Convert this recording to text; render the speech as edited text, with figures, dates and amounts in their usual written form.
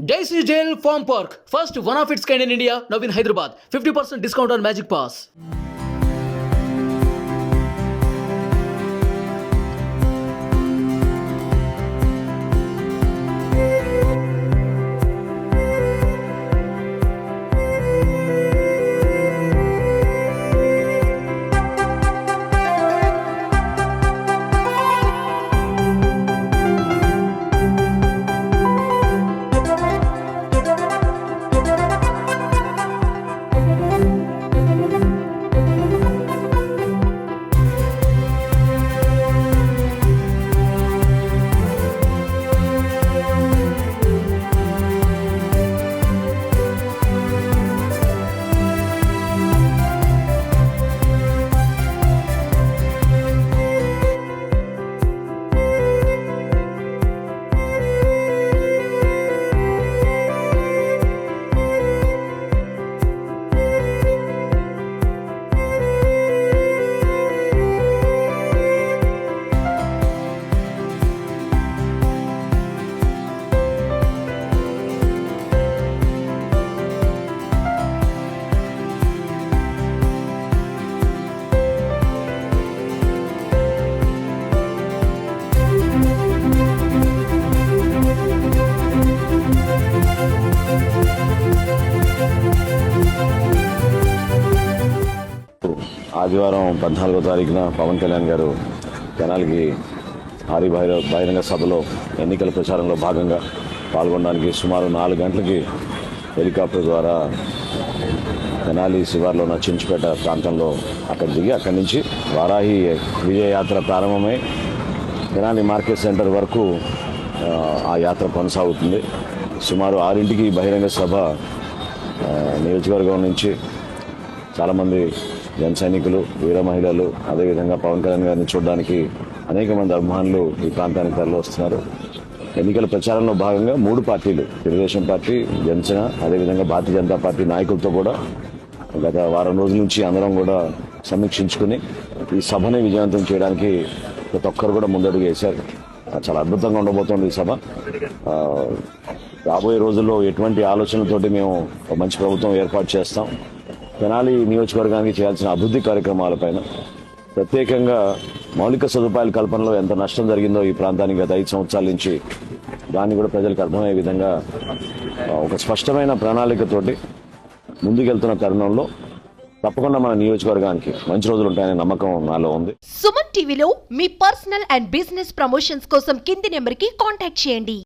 Daisy Jail Farm Park, first one of its kind in India, now in Hyderabad. 50% discount on Magic Pass. ఆదివారం 14వ తారీఖున పవన్ కళ్యాణ్ గారు తెనాలికి భారీ బహిరంగ సభలో ఎన్నికల ప్రచారంలో భాగంగా పాల్గొనడానికి సుమారు 4 గంటలకి హెలికాప్టర్ ద్వారా తెనాలి శివార్లో ఉన్న చించుపేట ప్రాంతంలో అక్కడ దిగి అక్కడి నుంచి వారాహి విజయయాత్ర ప్రారంభమై తెనాలి మార్కెట్ సెంటర్ వరకు ఆ యాత్ర కొనసాగుతుంది. సుమారు 6ంటికి బహిరంగ సభ నియోజకవర్గం నుంచి చాలామంది జన సైనికులు, వీర మహిళలు, అదేవిధంగా పవన్ కళ్యాణ్ గారిని చూడడానికి అనేక మంది అభిమానులు ఈ ప్రాంతానికి తరలి వస్తున్నారు. ఎన్నికల ప్రచారంలో భాగంగా 3 పార్టీలు, తెలుగుదేశం పార్టీ, జనసేన, అదేవిధంగా భారతీయ జనతా పార్టీ నాయకులతో కూడా గత వారం రోజుల నుంచి అందరం కూడా సమీక్షించుకుని ఈ సభని విజయవంతం చేయడానికి ప్రతి ఒక్కరు కూడా ముందడుగు వేశారు. చాలా అద్భుతంగా ఉండబోతోంది ఈ సభ. రాబోయే రోజుల్లో ఎటువంటి ఆలోచనలతోటి మేము మంచి ప్రభుత్వం ఏర్పాటు చేస్తాం, తెనాలి నియోజకవర్గానికి చేయాల్సిన అభివృద్ధి కార్యక్రమాలపైన, ప్రత్యేకంగా మౌలిక సదుపాయాల కల్పనలో ఎంత నష్టం జరిగిందో ఈ ప్రాంతానికి గత 5 సంవత్సరాల నుంచి దాన్ని కూడా ప్రజలకు అర్థమయ్యే విధంగా ఒక స్పష్టమైన ప్రణాళికతోటి ముందుకెళ్తున్న తరుణంలో తప్పకుండా మన నియోజకవర్గానికి మంచి రోజులు ఉంటాయనే నమ్మకం నాలో ఉంది. సుమన్ టీవీలో మీ పర్సనల్ అండ్ బిజినెస్ ప్రమోషన్స్ కోసం కింది నెంబర్కి కాంటాక్ట్ చేయండి.